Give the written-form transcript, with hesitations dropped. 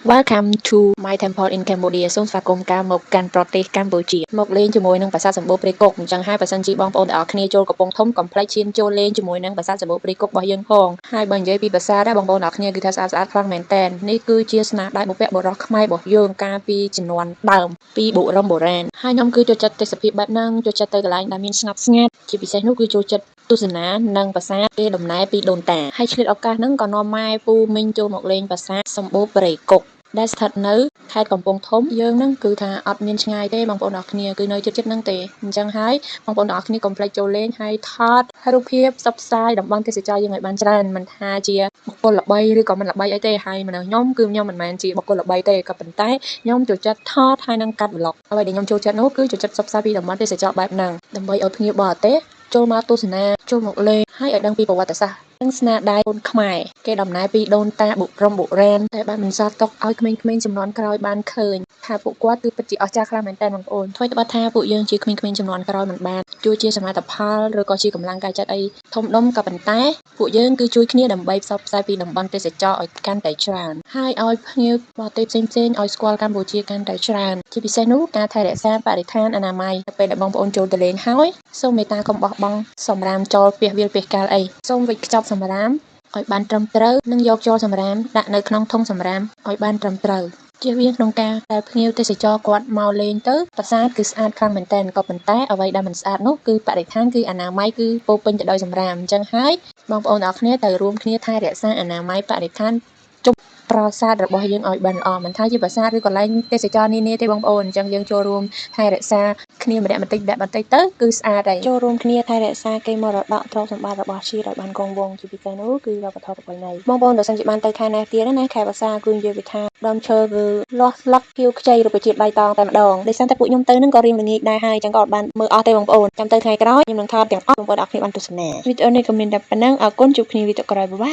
Welcome to my temple in Cambodia សូមស្វាគមន៍ការមកកាន់ប្រទេសកម្ពុជាមកលេងជាមួយនឹងប្រាសាទសម្បូរព្រៃគុកអញ្ចឹងហើយបើសិនជាបងប្អូនទាំងអស់គ្នាចូលកំពង់ធំកុំភ្លេចឈានចូលលេងជាមួយនឹងប្រាសាទសម្បូរព្រៃគុករបស់យើងផងហើយបើនិយាយពីប្រាសាទដែរបងប្អូនទាំងអស់គ្នាគឺថាស្អាតខ្លាំងមែនតើនេះគឺជាស្នាដៃបុព្វបុរសខ្មែររបស់យើងកាលពីជំនាន់ដើមពីបុររាណហើយខ្ញុំគឺចូលចិត្តទេសភាពបែបហ្នឹងចូលចិត្តទៅកន្លែងដែលមានស្ងប់ស្ងាត់ជាពិសេសនោះគឺចូលចិត្តទស្សនានិងប្រាសាទគេដំណើរពីដូនតាហើយឆ្លៀតឱកាសហ្នឹងក៏នាំម៉ែពូមីងចូលមកលេងប្រាសាទសម្បូរព្រៃគុកដែលស្ថិតនៅខេត្តកំពង់ធំយើងហ្នឹងគឺថាអត់មានឆ្ងាយទេបងប្អូនទាំងអស់គ្នាគឺនៅជិតហ្នឹងទេអញ្ចឹងហើយបងប្អូនទាំងអស់គ្នាកុំភ្លេចចូលលេងហើយថតរូបភាពផ្សព្វផ្សាយតំបន់ទេសចរយើងឲ្យបានច្រើនមិនថាជាបុគ្គលល្បីឬក៏មិនល្បីអីទេហើយមនុស្សខ្ញុំគឺខ្ញុំមិនមែនជាបុគ្គលល្បីទេក៏ប៉ុន្តែខ្ញុំចូលចិត្តថតហើយនឹងកាត់ vlog អ្វីដែលខ្ញុំចូលចិត្តនោះគឺចូលចិត្តផ្សព្វផ្សាយពីតំបន់ទេសចរបែបហ្នឹងដើម្បីឲ្យភ្ញៀវបរទេសចូលមកទស្សនាចូលមកលេងហើយឲ្យដឹងពីប្រវត្តិសាស្ត្រនិងស្នាដៃកូនខ្មែរគេដំណើរពីដូនតាបុរាណតែបានបន្សល់ទុកឲ្យក្មេងៗជំនាន់ក្រោយបានឃើញថាពួកគាត់គឺពិតជាអស្ចារ្យខ្លាំងមែនតើបងប្អូនថ្មីត្បិតថាពួកយើងជាក្មេងៗជំនាន់ក្រោយមិនបានជួយជាសមិទ្ធផលឬក៏ជាកម្លាំងកាយចិត្តអីធំដុំក៏ប៉ុន្តែពួកយើងគឺជួយគ្នាដើម្បីផ្សព្វផ្សាយពីតំបន់ទេសចរឲ្យកាន់តែច្រើនហើយឲ្យភ្ញៀវបរទេសផ្សេងៗឲ្យស្គាល់កម្ពុជាកាន់តែច្រើនជាពិសេសនោះការថែរក្សាបរិស្ថានអនាម័យពេលដែលបងប្អូនចូលទៅលេងហើយសូមមេត្តាកុំបោះបង់សម្រាមចោលពាសវាលពាសកាលអីសូមវេចខ្ចប់សម្រាមឲ្យបានត្រឹមត្រូវនិងយកចូលសម្រាមដាក់នៅក្នុងធុងសម្រាមឲ្យបានត្រឹមត្រូវជៀសវាងក្នុងការដែលភ្ញៀវទេសចរគាត់មកលេងទៅប្រាសាទគឺស្អាតខ្លាំងមែនទែនក៏ប៉ុន្តែអ្វីដែលមិនស្អាតនោះគឺបរិស្ថានគឺអនាម័យគឺពោពេញទៅដោយសម្រាមអញ្ចឹងហើយបងប្អូនទាំងអស់គ្នាត្រូវរួមគ្នាថែរក្សាអនាម័យបរិស្ថានប្រាសាទរបស់យើងឲ្យបានល្អមិនថាជាប្រាសាទឬកន្លែងទេសចរនានាទេបងប្អូនអញ្ចឹងយើងចូលរួមថែរក្សាគ្នាម្នាក់បន្តិចទៅគឺស្អាតហើយចូលរួមគ្នាថែរក្សាកេរមរតកទ្រព្យសម្បត្តិរបស់ជាតិឲ្យបានគង់វង្សជាពិសេសនោះគឺវប្បធម៌ប្រពៃណីបងប្អូនបើសិនជាបានទៅខេត្តណាទៀតណាខេត្តភាសាគឺនិយាយពីថាដើមឈើគឺលាស់ស្លឹកខៀវខ្ចីរុក្ខជាតិបៃតងតែម្ដងដោយសារតែពួកខ្ញុំទៅហ្នឹងក៏រៀងល្ងាចដែរហើយអញ្ចឹងក៏អត់បានមើលអស់ទេបងប្អូនចាំទៅថ្ងៃក្រោយខ្ញុំនឹងថតទាំងអស់បងប្អូនអរគ្នាបានទស្សនាវីដេអូនេះក៏មានតែប៉ុណ្ណឹងអរគុណជួបគ្នាវីដេអូក្រោយបាយ